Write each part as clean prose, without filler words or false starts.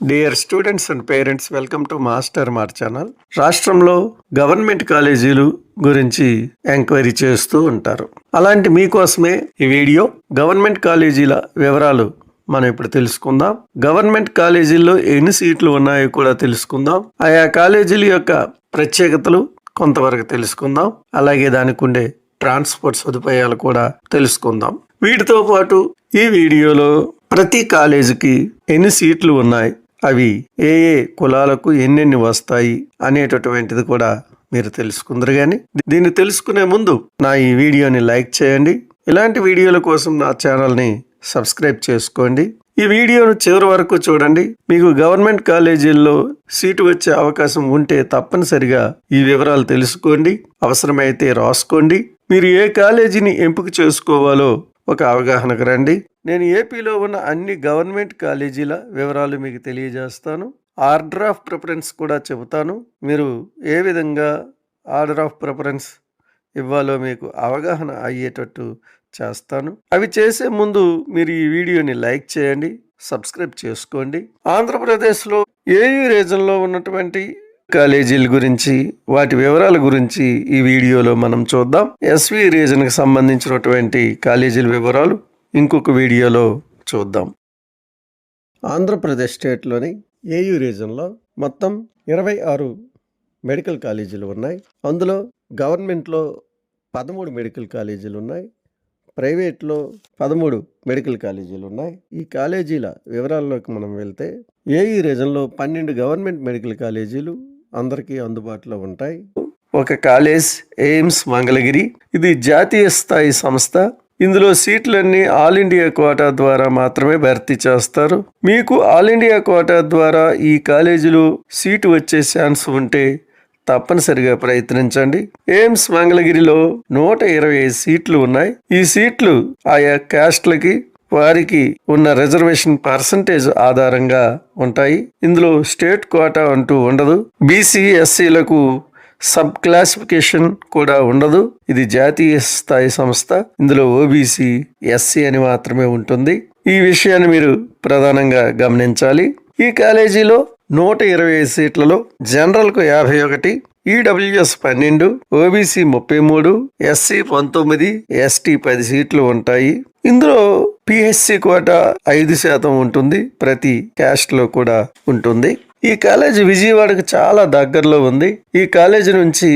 Dear students and parents, welcome to master మార్ channel. రాష్ట్రంలో government కాలేజీలు గురించి ఎంక్వైరీ చేస్తూ ఉంటారు. అలాంటి మీకోసమే ఈ వీడియో. గవర్నమెంట్ కాలేజీల వివరాలు మనం ఇప్పుడు తెలుసుకుందాం. గవర్నమెంట్ కాలేజీల్లో ఎన్ని సీట్లు ఉన్నాయో కూడా తెలుసుకుందాం. ఆయా కాలేజీల యొక్క ప్రత్యేకతలు కొంతవరకు తెలుసుకుందాం. అలాగే దానికి ఉండే ట్రాన్స్పోర్ట్ సదుపాయాలు కూడా తెలుసుకుందాం. వీటితో పాటు ఈ వీడియోలో ప్రతి కాలేజీకి ఎన్ని సీట్లు ఉన్నాయి, అవి ఏ ఏ కులాలకు ఎన్నెన్ని వస్తాయి అనేటటువంటిది కూడా మీరు తెలుసుకుందరు. కానీ దీన్ని తెలుసుకునే ముందు నా ఈ వీడియోని లైక్ చేయండి. ఇలాంటి వీడియోల కోసం నా ఛానల్ని సబ్స్క్రైబ్ చేసుకోండి. ఈ వీడియోను చివరి వరకు చూడండి. మీకు గవర్నమెంట్ కాలేజీల్లో సీటు వచ్చే అవకాశం ఉంటే తప్పనిసరిగా ఈ వివరాలు తెలుసుకోండి. అవసరమైతే రాసుకోండి. మీరు ఏ కాలేజీని ఎంపిక చేసుకోవాలో ఒక అవగాహనకు రండి. నేను ఏపీలో ఉన్న అన్ని గవర్నమెంట్ కాలేజీల వివరాలు మీకు తెలియజేస్తాను. ఆర్డర్ ఆఫ్ ప్రిఫరెన్స్ కూడా చెబుతాను. మీరు ఏ విధంగా ఆర్డర్ ఆఫ్ ప్రిఫరెన్స్ ఇవ్వాలో మీకు అవగాహన అయ్యేటట్టు చేస్తాను. అవి చేసే ముందు మీరు ఈ వీడియోని లైక్ చేయండి, సబ్స్క్రైబ్ చేసుకోండి. ఆంధ్రప్రదేశ్లో ఏయూ రీజన్లో ఉన్నటువంటి కాలేజీల గురించి, వాటి వివరాల గురించి ఈ వీడియోలో మనం చూద్దాం. ఎస్వి రీజన్కి సంబంధించినటువంటి కాలేజీల వివరాలు ఇంకొక వీడియోలో చూద్దాం. ఆంధ్రప్రదేశ్ స్టేట్లోని ఏయూ రీజన్లో మొత్తం 26 మెడికల్ కాలేజీలు ఉన్నాయి. అందులో గవర్నమెంట్లో 13 మెడికల్ కాలేజీలు ఉన్నాయి. ప్రైవేట్లో 13 మెడికల్ కాలేజీలు ఉన్నాయి. ఈ కాలేజీల వివరాల్లోకి మనం వెళ్తే ఏయూ రీజన్లో 12 గవర్నమెంట్ మెడికల్ కాలేజీలు అందరికీ అందుబాటులో ఉంటాయి. ఒక కాలేజ్ ఎయిమ్స్ మంగళగిరి, ఇది జాతీయ స్థాయి సంస్థ. ఇందులో సీట్లన్నీ ఆల్ ఇండియా కోటా ద్వారా మాత్రమే భర్తీ చేస్తారు. మీకు ఆల్ ఇండియా కోటా ద్వారా ఈ కాలేజీలో సీటు వచ్చే ఛాన్స్ ఉంటే తప్పనిసరిగా ప్రయత్నించండి. ఎయిమ్స్ మంగళగిరిలో 125 సీట్లు ఉన్నాయి. ఈ సీట్లు ఆయా క్యాస్ట్లకి, వారికి ఉన్న రిజర్వేషన్ పర్సంటేజ్ ఆధారంగా ఉంటాయి. ఇందులో స్టేట్ కోటా అంటూ ఉండదు. బీసీ ఎస్సీలకు సబ్ క్లాసిఫికేషన్ కూడా ఉండదు. ఇది జాతీయ స్థాయి సంస్థ. ఇందులో ఓబీసీ, ఎస్సీ అని మాత్రమే ఉంటుంది. ఈ విషయాన్ని మీరు ప్రధానంగా గమనించాలి. ఈ కాలేజీలో 125 సీట్లలో జనరల్కు 51, ఈడబ్ల్యూఎస్ 12, ఓబీసీ 33, ఎస్సీ 19, ఎస్టీ 10 సీట్లు ఉంటాయి. ఇందులో పిహెచ్సి కోటా 5% ఉంటుంది. ప్రతి క్యాస్ట్ లో కూడా ఉంటుంది. ఈ కాలేజీ విజయవాడకు చాలా దగ్గరలో ఉంది. ఈ కాలేజీ నుంచి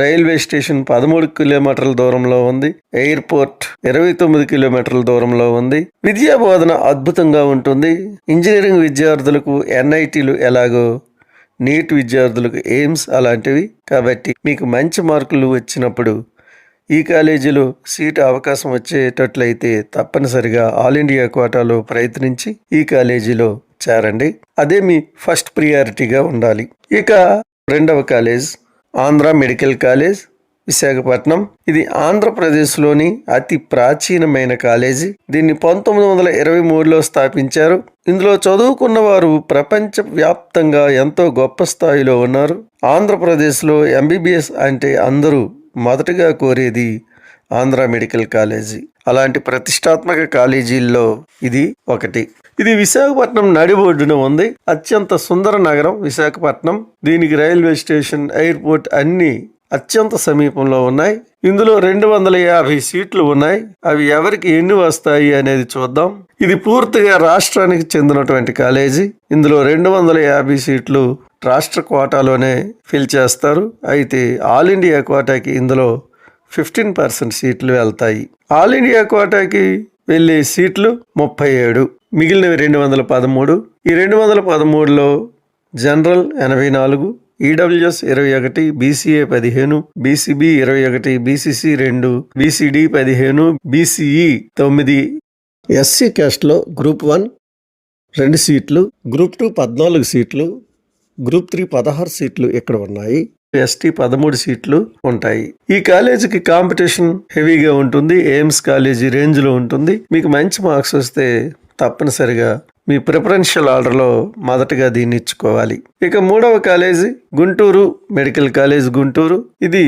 రైల్వే స్టేషన్ 13 కిలోమీటర్ల దూరంలో ఉంది. ఎయిర్పోర్ట్ 29 కిలోమీటర్ల దూరంలో ఉంది. విద్యా బోధన అద్భుతంగా ఉంటుంది. ఇంజనీరింగ్ విద్యార్థులకు ఎన్ఐటీలు ఎలాగో నీట్ విద్యార్థులకు ఎయిమ్స్ అలాంటివి. కాబట్టి మీకు మంచి మార్కులు వచ్చినప్పుడు ఈ కాలేజీలో సీటు అవకాశం వచ్చేటట్లయితే తప్పనిసరిగా ఆల్ ఇండియా కోటాలో ప్రయత్నించి ఈ కాలేజీలో చేరండి. అదే మీ ఫస్ట్ ప్రియారిటీగా ఉండాలి. ఇక రెండవ college Andhra medical college, Visakhapatnam. ఇది ఆంధ్రప్రదేశ్లోని అతి ప్రాచీనమైన కాలేజీ. దీన్ని 1923లో స్థాపించారు. ఇందులో చదువుకున్న వారు ప్రపంచ వ్యాప్తంగా ఎంతో గొప్ప స్థాయిలో ఉన్నారు. ఆంధ్రప్రదేశ్లో ఎంబీబీఎస్ అంటే అందరూ మొదటగా కోరేది ఆంధ్ర మెడికల్ కాలేజీ. అలాంటి ప్రతిష్టాత్మక కాలేజీల్లో ఇది ఒకటి. ఇది విశాఖపట్నం నడిబొడ్డున ఉంది. అత్యంత సుందర నగరం విశాఖపట్నం. దీనికి రైల్వే స్టేషన్, ఎయిర్పోర్ట్ అన్ని అత్యంత సమీపంలో ఉన్నాయి. ఇందులో 250 సీట్లు ఉన్నాయి. అవి ఎవరికి ఎన్ని వస్తాయి అనేది చూద్దాం. ఇది పూర్తిగా రాష్ట్రానికి చెందినటువంటి కాలేజీ. ఇందులో 250 సీట్లు రాష్ట్ర కోటాలోనే ఫిల్ చేస్తారు. అయితే ఆల్ ఇండియా కోటాకి ఇందులో 15% సీట్లు వెళ్తాయి. ఆల్ ఇండియా కోటాకి వెళ్ళే సీట్లు 37, మిగిలినవి 213. ఈ 213లో general 84, EWS 21, BCA 15, BCB 21, BCC 2, BCD 15, BCE 9. SC క్యాస్ట్లో గ్రూప్ 1 2 సీట్లు, గ్రూప్ 2 14 సీట్లు, గ్రూప్ 3 16 సీట్లు ఇక్కడ ఉన్నాయి. ఎస్టీ 13 సీట్లు ఉంటాయి. ఈ కాలేజీకి కాంపిటీషన్ హెవీగా ఉంటుంది. ఎయిమ్స్ కాలేజీ రేంజ్లో ఉంటుంది. మీకు మంచి మార్క్స్ వస్తే తప్పనిసరిగా మీ ప్రిఫరెన్షియల్ ఆర్డర్లో మొదటగా దీన్ని ఇచ్చుకోవాలి. ఇక మూడవ college Guntur medical college Guntur. ఇది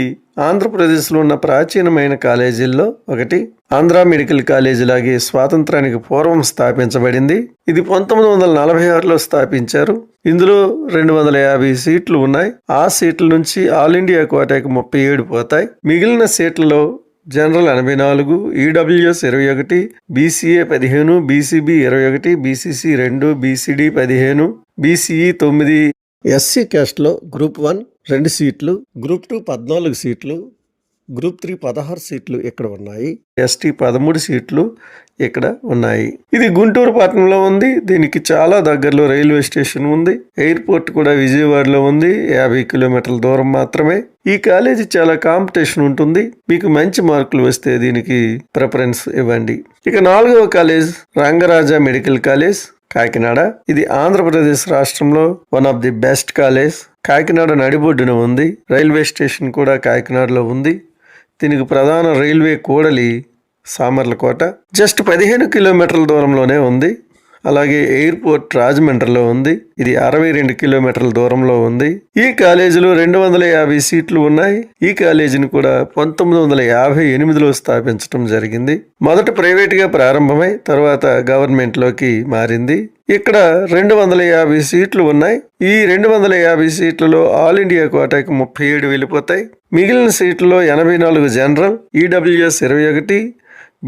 ఆంధ్రప్రదేశ్లో ఉన్న ప్రాచీనమైన కాలేజీల్లో ఒకటి. ఆంధ్ర మెడికల్ కాలేజీ లాగే స్వాతంత్రానికి పూర్వం స్థాపించబడింది. ఇది 1946లో స్థాపించారు. ఇందులో 250 సీట్లు ఉన్నాయి. ఆ సీట్ల నుంచి ఆల్ ఇండియా కోటాకి 37 పోతాయి. మిగిలిన సీట్లలో general 84, EWS 21, BCA 15, BCB 21, BCC 2, BCD 15, BCE 9. SC క్యాస్ట్లో గ్రూప్ 1 2 సీట్లు, గ్రూప్ 2 14 సీట్లు, గ్రూప్ 3 16 సీట్లు ఇక్కడ ఉన్నాయి. ఎస్టీ 13 సీట్లు ఇక్కడ ఉన్నాయి. ఇది గుంటూరు పట్టణంలో ఉంది. దీనికి చాలా దగ్గరలో రైల్వే స్టేషన్ ఉంది. ఎయిర్పోర్ట్ కూడా విజయవాడలో ఉంది. 50 కిలోమీటర్ల దూరం మాత్రమే. ఈ కాలేజీ చాలా కాంపిటీషన్ ఉంటుంది. మీకు మంచి మార్కులు వస్తే దీనికి ప్రిఫరెన్స్ ఇవ్వండి. ఇక 4వ college Rangaraja medical college, Kakinada. ఇది ఆంధ్రప్రదేశ్ రాష్ట్రంలో one of the best college. Kakinada నడిబొడ్డున ఉంది. రైల్వే స్టేషన్ కూడా కాకినాడలో ఉంది. దీనికి ప్రధాన రైల్వే కూడలి సామర్లకోట. జస్ట్ 15 కిలోమీటర్ల దూరంలోనే ఉంది. అలాగే ఎయిర్పోర్ట్ రాజమండ్రిలో ఉంది. ఇది 62 కిలోమీటర్ల దూరంలో ఉంది. ఈ కాలేజీలో 250 సీట్లు ఉన్నాయి. ఈ కాలేజీని కూడా 1958లో స్థాపించడం జరిగింది. మొదట ప్రైవేట్గా ప్రారంభమై తర్వాత గవర్నమెంట్లోకి మారింది. ఇక్కడ 250 సీట్లు ఉన్నాయి. ఈ 250 సీట్లలో ఆల్ ఇండియా కోటాకి 37 వెళ్ళిపోతాయి. మిగిలిన సీట్లలో 84 general, EWS 21,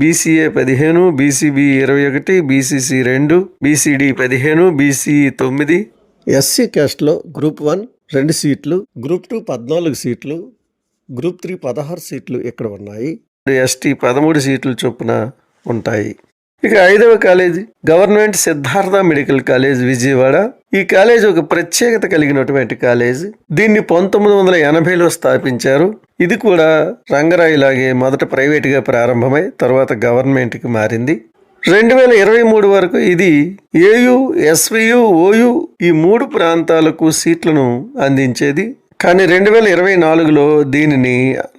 BCA 15, BCB 21, BCC 2, BCD 15, BCE 9. SC క్యాస్ట్లో గ్రూప్ 1 2 సీట్లు, గ్రూప్ 2 14 సీట్లు, గ్రూప్ 3 16 సీట్లు ఇక్కడ ఉన్నాయి. ఎస్టీ 13 సీట్లు చొప్పున ఉంటాయి. ఇక 5వ college government Siddhartha medical college, Vijayawada. ఈ కాలేజ్ ఒక ప్రత్యేకత కలిగినటువంటి కాలేజ్. దీన్ని 1980లో స్థాపించారు. ఇది కూడా రంగరాయిలాగే మొదట ప్రైవేట్గా ప్రారంభమై తర్వాత గవర్నమెంట్కి మారింది. 2023 వరకు ఇది ఏయు, ఎస్వియు, ఓయు ఈ 3 ప్రాంతాలకు సీట్లను అందించేది. కానీ 2024లో దీనిని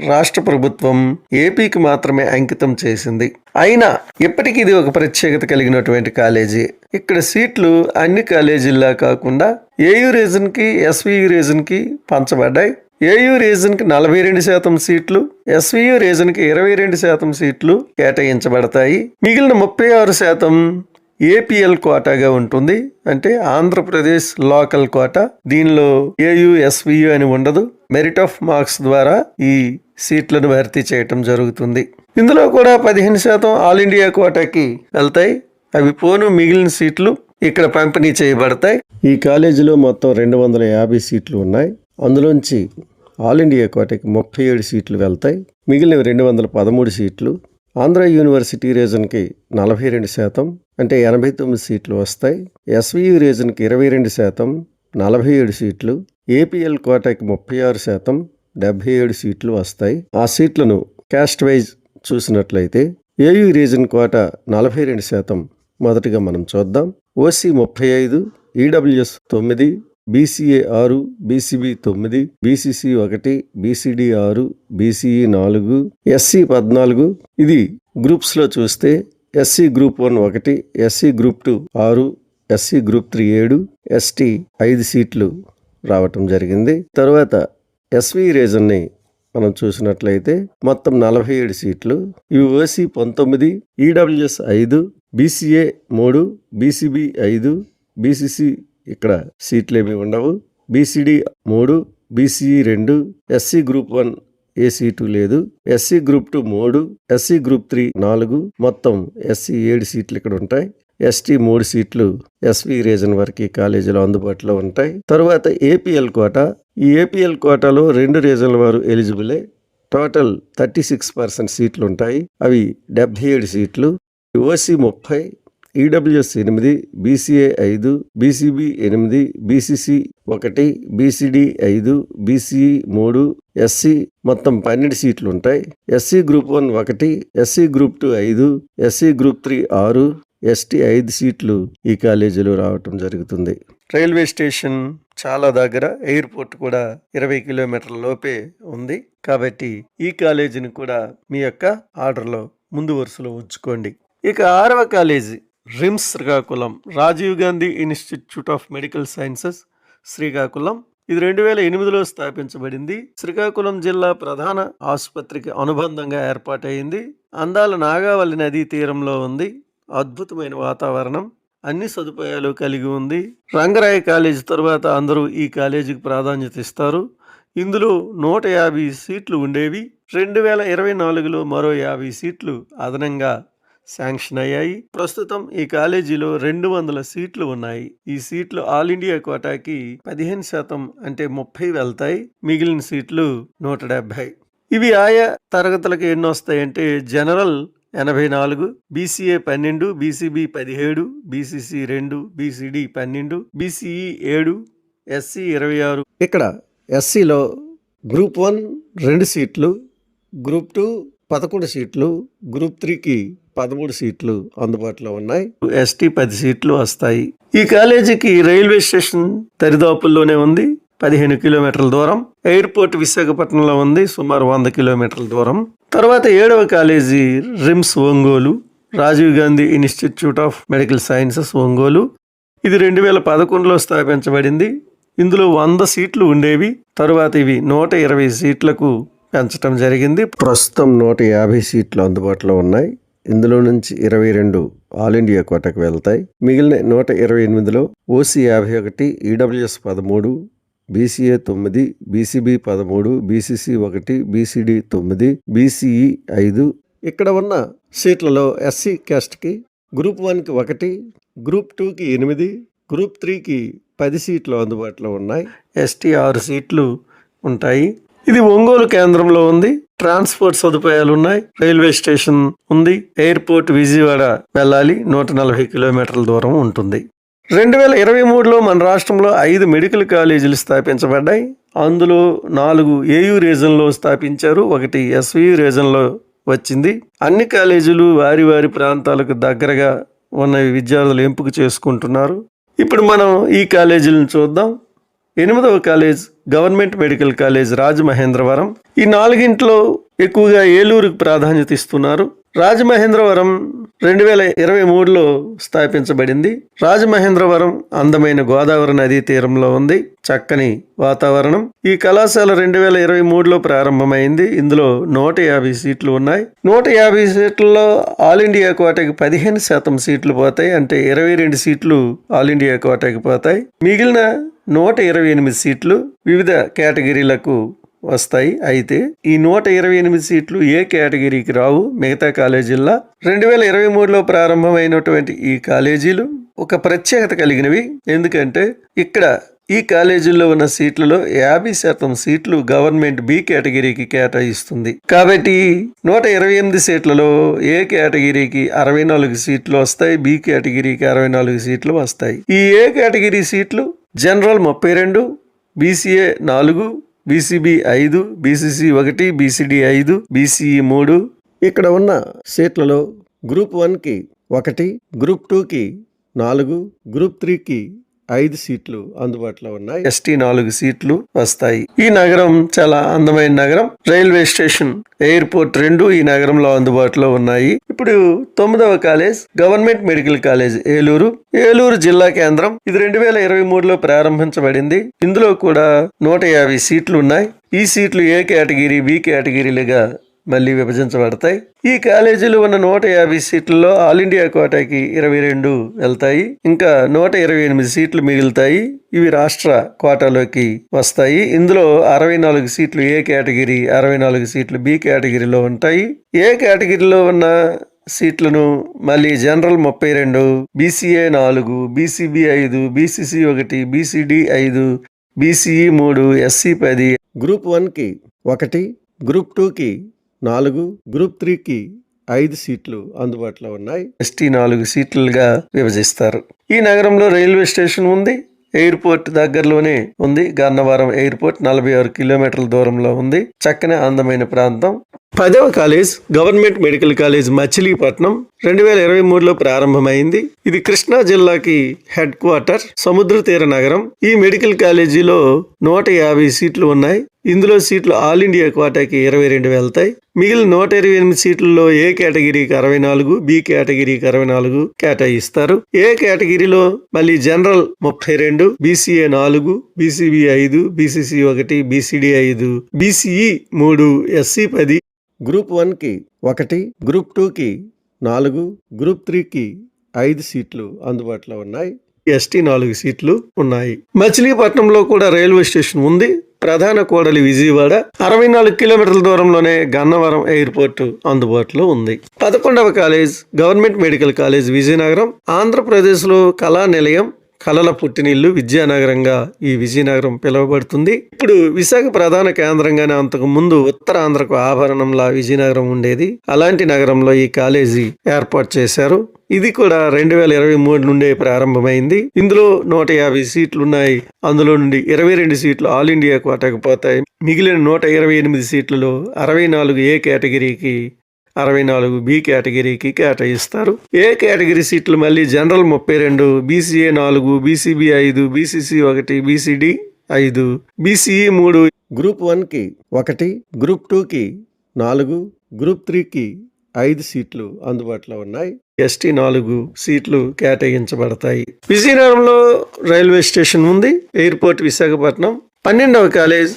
రాష్ట్ర ప్రభుత్వం ఏపీకి మాత్రమే అంకితం చేసింది. అయినా ఇప్పటికీ ఇది ఒక ప్రత్యేకత కలిగినటువంటి కాలేజీ. ఇక్కడ సీట్లు అన్ని కాలేజీల్లా కాకుండా ఏయు రీజన్కి, ఎస్వియు రీజన్కి పంచబడ్డాయి. ఏయు రీజన్కి 42% సీట్లు, ఎస్వియు రీజన్కి 22% సీట్లు కేటాయించబడతాయి. మిగిలిన 36% ఏపీఎల్ కోటాగా ఉంటుంది. అంటే ఆంధ్రప్రదేశ్ లోకల్ కోటా. దీనిలో ఏయు, ఎస్వియు అని ఉండదు. మెరిట్ ఆఫ్ మార్క్స్ ద్వారా ఈ సీట్లను భర్తీ చేయటం జరుగుతుంది. ఇందులో కూడా 15% ఆల్ ఇండియా కోటాకి వెళ్తాయి. అవి పోను మిగిలిన సీట్లు ఇక్కడ పంపిణీ చేయబడతాయి. ఈ కాలేజీలో మొత్తం 250 సీట్లు ఉన్నాయి. అందులోంచి ఆల్ ఇండియా కోటాకి 37 సీట్లు వెళ్తాయి. మిగిలిన 213 సీట్లు ఆంధ్ర యూనివర్సిటీ రీజన్కి 42%, అంటే 89 సీట్లు వస్తాయి. ఎస్వియు రీజన్కి 22%, 47 సీట్లు. ఏపీఎల్ కోటాకి 36%, 77 సీట్లు వస్తాయి. ఆ సీట్లను క్యాస్ట్ వైజ్ చూసినట్లయితే ఏయు రీజన్ కోటా 42%. మొదటిగా మనం చూద్దాం. OC 35, EWS 9, BCA 6, BCB 9, BCC 1, BCD 6, BCE 4, SC 14. ఇది గ్రూప్స్లో చూస్తే SC group 1 1, SC group 2 6, SC group 3 7, ST 5 సీట్లు రావటం జరిగింది. తర్వాత ఎస్వి రీజన్ని మనం చూసినట్లయితే మొత్తం 47 సీట్లు. ఇవి OC 19, EWS 5, BCA 3, BCB 5, BCC ఇక్కడ సీట్లు ఏమి ఉండవు, బీసీడీ 3, బీసీఈ 2, ఎస్సీ గ్రూప్ 1 ఏ సీటు లేదు, ఎస్సీ గ్రూప్ 2 3, ఎస్సీ గ్రూప్ 3 4, మొత్తం ఎస్సీ 7 సీట్లు ఇక్కడ ఉంటాయి. ఎస్టీ 3 సీట్లు ఎస్వి రీజన్ వరకు కాలేజీలో అందుబాటులో ఉంటాయి. తరువాత ఏపీఎల్ కోటా. ఈ ఏపీఎల్ కోటాలో 2 రీజన్ల వారు ఎలిజిబులే. టోటల్ 36% సీట్లు ఉంటాయి. అవి 77 సీట్లు. OC 30, EWS 8, BCA 5, BCB 8, BCC 1, BCD 5, BCE 3, SC మొత్తం 12 సీట్లు ఉంటాయి. SC group 1 1, SC group 2 5, SC group 3 6, ST 5 సీట్లు ఈ కాలేజీలో రావటం జరుగుతుంది. రైల్వే స్టేషన్ చాలా దగ్గర, ఎయిర్పోర్ట్ కూడా 20 కిలోమీటర్ల లోపే ఉంది. కాబట్టి ఈ కాలేజీని కూడా మీ యొక్క ఆర్డర్లో ముందు వరుసలో ఉంచుకోండి. ఇక 6వ college RIMS Srikakulam, Rajiv Gandhi institute of medical sciences Srikakulam. ఇది 2008లో స్థాపించబడింది. శ్రీకాకుళం జిల్లా ప్రధాన ఆసుపత్రికి అనుబంధంగా ఏర్పాటైంది. అందాల నాగావళి నదీ తీరంలో ఉంది. అద్భుతమైన వాతావరణం, అన్ని సదుపాయాలు కలిగి ఉంది. రంగరాయ కాలేజీ తరువాత అందరూ ఈ కాలేజీకి ప్రాధాన్యత ఇస్తారు. ఇందులో 150 సీట్లు ఉండేవి. 2024లో మరో 50 సీట్లు అదనంగా శాంక్షన్ అయ్యాయి. ప్రస్తుతం ఈ కాలేజీలో 200 సీట్లు ఉన్నాయి. ఈ సీట్లు ఆల్ ఇండియా కోటాకి 15% అంటే 30 వెళ్తాయి. మిగిలిన సీట్లు 170. ఇవి ఆయా తరగతులకు ఎన్ని వస్తాయంటే general 84, BCA 12, BCB 17, BCC 2, BCD 12, BCE 7, SC 26. ఇక్కడ ఎస్సీలో గ్రూప్ 1 2 సీట్లు, గ్రూప్ 2 11 సీట్లు, గ్రూప్ 3కి 13 సీట్లు అందుబాటులో ఉన్నాయి. ఎస్టీ 10 సీట్లు వస్తాయి. ఈ కాలేజీకి రైల్వే స్టేషన్ దరిదాపుల్లోనే ఉంది. 15 కిలోమీటర్ల దూరం. ఎయిర్పోర్ట్ విశాఖపట్నంలో ఉంది, సుమారు 100 కిలోమీటర్ల దూరం. తర్వాత 7వ college RIMS Ongole, Rajiv Gandhi institute of medical sciences Ongole. ఇది 2011లో స్థాపించబడింది. ఇందులో 100 సీట్లు ఉండేవి. తరువాత ఇవి 120 సీట్లకు పెంచడం జరిగింది. ప్రస్తుతం 150 సీట్లు అందుబాటులో ఉన్నాయి. ఇందులో నుంచి 22 ఆల్ ఇండియా కోటకు వెళ్తాయి. మిగిలిన 128లో OC 51, EWS 13, BCA 9, BCB 13, BCC 1, BCD 9, BCE 5. ఇక్కడ ఉన్న సీట్లలో ఎస్సీ క్యాస్ట్కి గ్రూప్ 1కి 1, గ్రూప్ 2కి 8, గ్రూప్ 3కి 10 సీట్లు అందుబాటులో ఉన్నాయి. ఎస్టీ 6 సీట్లు ఉంటాయి. ఇది ఒంగోలు కేంద్రంలో ఉంది. ట్రాన్స్పోర్ట్ సదుపాయాలు ఉన్నాయి. రైల్వే స్టేషన్ ఉంది. ఎయిర్పోర్ట్ విజయవాడ వెళ్ళాలి, 140 కిలోమీటర్ల దూరం ఉంటుంది. 2023లో మన రాష్ట్రంలో 5 మెడికల్ కాలేజీలు స్థాపించబడ్డాయి. అందులో 4 ఏయూ రీజన్లో స్థాపించారు, 1 ఎస్వీయూ రీజన్లో వచ్చింది. అన్ని కాలేజీలు వారి వారి ప్రాంతాలకు దగ్గరగా ఉన్న విద్యార్థులు ఎంపిక చేసుకుంటున్నారు. ఇప్పుడు మనం ఈ కాలేజీలను చూద్దాం. 8వ college government medical college Rajamahendravaram. ఈ 4గింట్లో ఎక్కువగా ఏలూరుకు ప్రాధాన్యత ఇస్తున్నారు. రాజమహేంద్రవరం 2023లో స్థాపించబడింది. రాజమహేంద్రవరం అందమైన గోదావరి నదీ తీరంలో ఉంది. చక్కని వాతావరణం. ఈ కళాశాల 2023లో ప్రారంభమైంది. ఇందులో 150 సీట్లు ఉన్నాయి. 150 సీట్లలో ఆల్ ఇండియా కోటాకి 15% సీట్లు పోతాయి. అంటే 22 సీట్లు ఆల్ ఇండియా కోటాకి పోతాయి. మిగిలిన 128 సీట్లు వివిధ కేటగిరీలకు వస్తాయి. అయితే ఈ 128 సీట్లు ఏ కేటగిరీకి రావు. మిగతా కాలేజీల్లో 2023లో ప్రారంభమైనటువంటి ఈ కాలేజీలు ఒక ప్రత్యేకత కలిగినవి. ఎందుకంటే ఇక్కడ ఈ కాలేజీల్లో ఉన్న సీట్లలో 50% సీట్లు గవర్నమెంట్ బి కేటగిరీకి కేటాయిస్తుంది. కాబట్టి 128 సీట్లలో ఏ కేటగిరీకి 64 సీట్లు వస్తాయి, బి కేటగిరీకి 64 సీట్లు వస్తాయి. ఈ ఏ కేటగిరీ సీట్లు general 32, BCA 4, BCB 5, BCC 1, BCD 5, BCE 3. ఇక్కడ ఉన్న సీట్లలో గ్రూప్ 1కి 1, గ్రూప్ 2కి 4, గ్రూప్ 3కి 5 సీట్లు అందుబాటులో ఉన్నాయి. ఎస్టీ 4 సీట్లు వస్తాయి. ఈ నగరం చాలా అందమైన నగరం. రైల్వే స్టేషన్, ఎయిర్పోర్ట్ 2 ఈ నగరంలో అందుబాటులో ఉన్నాయి. ఇప్పుడు 9వ college government medical college Eluru. Eluru జిల్లా కేంద్రం. ఇది 2023లో ప్రారంభించబడింది. ఇందులో కూడా 150 సీట్లు ఉన్నాయి. ఈ సీట్లు ఏ కేటగిరీ, బి కేటగిరీలుగా మళ్ళీ విభజించబడతాయి. ఈ కాలేజీలో ఉన్న 150 సీట్లలో ఆల్ ఇండియా కోటాకి 22 వెళ్తాయి. ఇంకా 128 సీట్లు మిగులుతాయి. ఇవి రాష్ట్ర కోటాలోకి వస్తాయి. ఇందులో 64 సీట్లు ఏ కేటగిరీ, 64 సీట్లు బి కేటగిరీలో ఉంటాయి. ఏ కేటగిరీలో ఉన్న సీట్లను మళ్ళీ general 32, BCA 4, BCB 5, BCC 1, BCD 5, BCE 3, SC 10. Group 1కి 1, గ్రూప్ 2కి 4, గ్రూప్ 3కి 5 సీట్లు అందుబాటులో ఉన్నాయి. ఎస్టీ 4 సీట్లుగా విభజిస్తారు. ఈ నగరంలో రైల్వే స్టేషన్ ఉంది. ఎయిర్పోర్ట్ దగ్గరలోనే ఉంది. గన్నవరం ఎయిర్పోర్ట్ 46 కిలోమీటర్ల దూరంలో ఉంది. చక్కని అందమైన ప్రాంతం. 10వ college government medical college Machilipatnam 2023లో ప్రారంభమైంది. ఇది కృష్ణా జిల్లాకి హెడ్ క్వార్టర్, సముద్ర తీర నగరం. ఈ మెడికల్ కాలేజీలో 150 సీట్లు ఉన్నాయి. ఇందులో సీట్లు ఆల్ ఇండియా కోటాకి 22 వెళ్తాయి. మిగిలిన 128 సీట్లలో ఏ కేటగిరీకి 64, బి కేటగిరీకి 64 కేటాయిస్తారు. ఏ కేటగిరీలో మళ్ళీ general 32, BCA 4, BCB 5, BCC 1, BCD 5, BCE 3, SC 10, group 1కి 1, గ్రూప్ 2కి 4, గ్రూప్ 3కి 5 సీట్లు అందుబాటులో ఉన్నాయి. ఎస్టీ 4 సీట్లు ఉన్నాయి. మచిలీపట్నంలో కూడా రైల్వే స్టేషన్ ఉంది. ప్రధాన కూడలి విజయవాడ. 64 కిలోమీటర్ల దూరంలోనే గన్నవరం ఎయిర్పోర్ట్ అందుబాటులో ఉంది. 11వ college government medical college Vizianagaram. ఆంధ్రప్రదేశ్లో కళా నిలయం, కళల పుట్టినిల్లు, విద్యానగరంగా ఈ విజయనగరం పిలువబడుతుంది. ఇప్పుడు విశాఖ ప్రధాన కేంద్రంగానే అంతకు ముందు ఉత్తరాంధ్రకు ఆభరణంలా విజయనగరం ఉండేది. అలాంటి నగరంలో ఈ కాలేజీ ఏర్పాటు చేశారు. ఇది కూడా 2023 నుండే ప్రారంభమైంది. ఇందులో 150 సీట్లు ఉన్నాయి. అందులో నుండి 22 సీట్లు ఆల్ ఇండియా కోటాకు పోతాయి. మిగిలిన 128 సీట్లలో 64 ఏ కేటగిరీకి, 64 బి కేటగిరీకి కేటాయిస్తారు. ఏ కేటగిరీ సీట్లు మళ్ళీ general 32, BCA 4, BCB 5, BCC 1, BCD 5, BCE 3, group 1కి 1, గ్రూప్ 2కి 4, గ్రూప్ 3కి 5 సీట్లు అందుబాటులో ఉన్నాయి. ఎస్టీ 4 సీట్లు కేటాయించబడతాయి. విజయనగరంలో రైల్వే స్టేషన్ ఉంది. ఎయిర్పోర్ట్ విశాఖపట్నం. 12వ college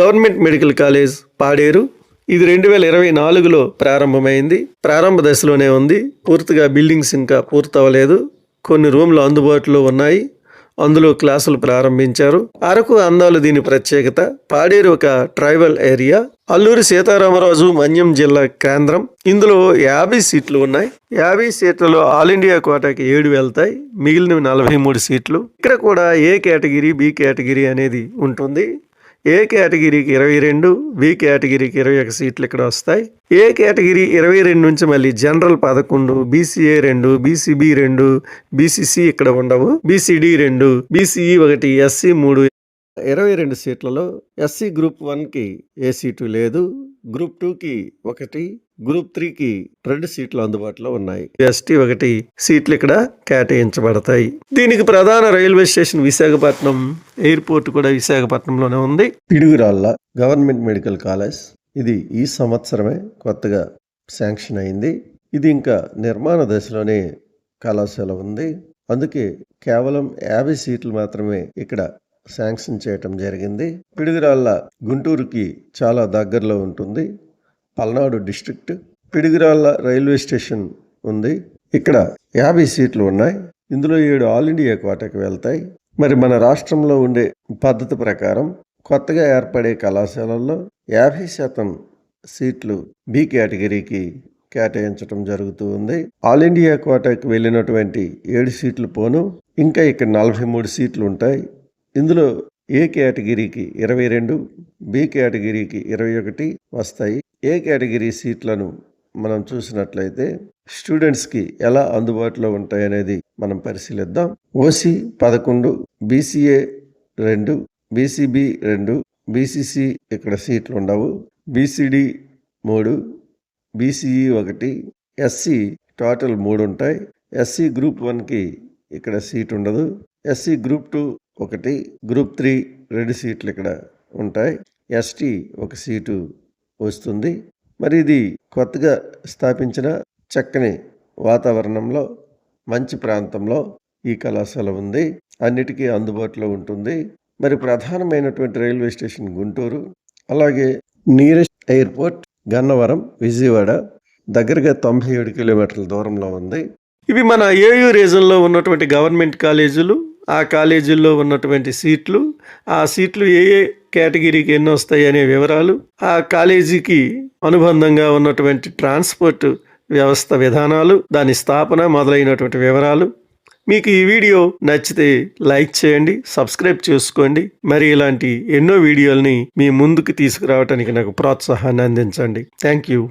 government medical college Paderu. ఇది 2024లో ప్రారంభమైంది. ప్రారంభ దశలోనే ఉంది. పూర్తిగా బిల్డింగ్స్ ఇంకా పూర్తవలేదు. కొన్ని రూమ్లు అందుబాటులో ఉన్నాయి. అందులో క్లాసులు ప్రారంభించారు. అరకు అందాలు దీని ప్రత్యేకత. పాడేరు ఒక ట్రైబల్ ఏరియా. అల్లూరి సీతారామరాజు మన్యం జిల్లా కేంద్రం. ఇందులో 50 సీట్లు ఉన్నాయి. 50 సీట్లలో ఆల్ ఇండియా కోటాకి 7 వెళ్తాయి. మిగిలిన 43 సీట్లు. ఇక్కడ కూడా ఏ కేటగిరీ, బి కేటగిరీ అనేది ఉంటుంది. ఏ కేటగిరీకి 22, బి కేటగిరీకి 21 సీట్లు ఇక్కడ వస్తాయి. ఏ కేటగిరీ 22 నుంచి మళ్ళీ జనరల్ 11, బీసీఏ 2, బీసీబీ 2, బీసీసీ ఇక్కడ ఉండవు, బీసీడీ 2, బీసీఈ 1, ఎస్సీ 3. 22 సీట్లలో ఎస్సీ గ్రూప్ 1కి ఏ సీటు లేదు. గ్రూప్ 2కి 1, గ్రూప్ 3కి 2 సీట్లు అందుబాటులో ఉన్నాయి. ఎస్టీ 1 సీట్లు ఇక్కడ కేటాయించబడతాయి. దీనికి ప్రధాన రైల్వే స్టేషన్ విశాఖపట్నం. ఎయిర్పోర్ట్ కూడా విశాఖపట్నంలోనే ఉంది. Piduguralla government medical college. ఇది ఈ సంవత్సరమే కొత్తగా శాంక్షన్ అయింది. ఇది ఇంకా నిర్మాణ దశలోనే కళాశాల ఉంది. అందుకే కేవలం 50 సీట్లు మాత్రమే ఇక్కడ శాంక్షన్ చేయటం జరిగింది. పిడుగురాళ్ళ గుంటూరుకి చాలా దగ్గరలో ఉంటుంది. Palnadu district. Piduguralla railway station ఉంది. ఇక్కడ 50 సీట్లు ఉన్నాయి. ఇందులో 7 ఆల్ ఇండియా కోటాకి వెళ్తాయి. మరి మన రాష్ట్రంలో ఉండే పద్ధతి ప్రకారం కొత్తగా ఏర్పడే కళాశాలల్లో 50% సీట్లు బి కేటగిరీకి కేటాయించడం జరుగుతూ ఉంది. ఆల్ ఇండియా కోటాకి వెళ్ళినటువంటి 7 సీట్లు పోను ఇంకా ఇక్కడ 43 సీట్లు ఉంటాయి. ఇందులో ఏ కేటగిరీకి 22, బి కేటగిరీకి 21 వస్తాయి. ఏ కేటగిరీ సీట్లను మనం చూసినట్లయితే స్టూడెంట్స్కి ఎలా అందుబాటులో ఉంటాయి అనేది మనం పరిశీలిద్దాం. ఓసీ 11, బీసీఏ 2, బీసీబీ 2, బీసీసీ ఇక్కడ సీట్లు ఉండవు, బీసీడీ 3, బీసీఈ 1, ఎస్సీ టోటల్ 3 ఉంటాయి. ఎస్సీ గ్రూప్ 1కి ఇక్కడ సీట్ ఉండదు. ఎస్సీ గ్రూప్ 2 1, గ్రూప్ 3 2 సీట్లు ఇక్కడ ఉంటాయి. ఎస్టీ 1 సీటు వస్తుంది. మరి ఇది కొత్తగా స్థాపించిన చక్కని వాతావరణంలో మంచి ప్రాంతంలో ఈ కళాశాల ఉంది. అన్నిటికీ అందుబాటులో ఉంటుంది. మరి ప్రధానమైనటువంటి రైల్వే స్టేషన్ గుంటూరు. అలాగే నియరెస్ట్ ఎయిర్పోర్ట్ గన్నవరం విజయవాడ. దగ్గరగా 97 కిలోమీటర్ల దూరంలో ఉంది. ఇవి మన ఏయూ రీజన్లో ఉన్నటువంటి గవర్నమెంట్ కాలేజీలు. ఆ కాలేజీల్లో ఉన్నటువంటి సీట్లు, ఆ సీట్లు ఏ ఏ కేటగిరీకి ఎన్ని వస్తాయి అనే వివరాలు, ఆ కాలేజీకి అనుబంధంగా ఉన్నటువంటి ట్రాన్స్పోర్ట్ వ్యవస్థ విధానాలు, దాని స్థాపన మొదలైనటువంటి వివరాలు. మీకు ఈ వీడియో నచ్చితే లైక్ చేయండి, సబ్స్క్రైబ్ చేసుకోండి. మరి ఇలాంటి ఎన్నో వీడియోల్ని మీ ముందుకు తీసుకురావడానికి నాకు ప్రోత్సాహాన్ని అందించండి. Thank you.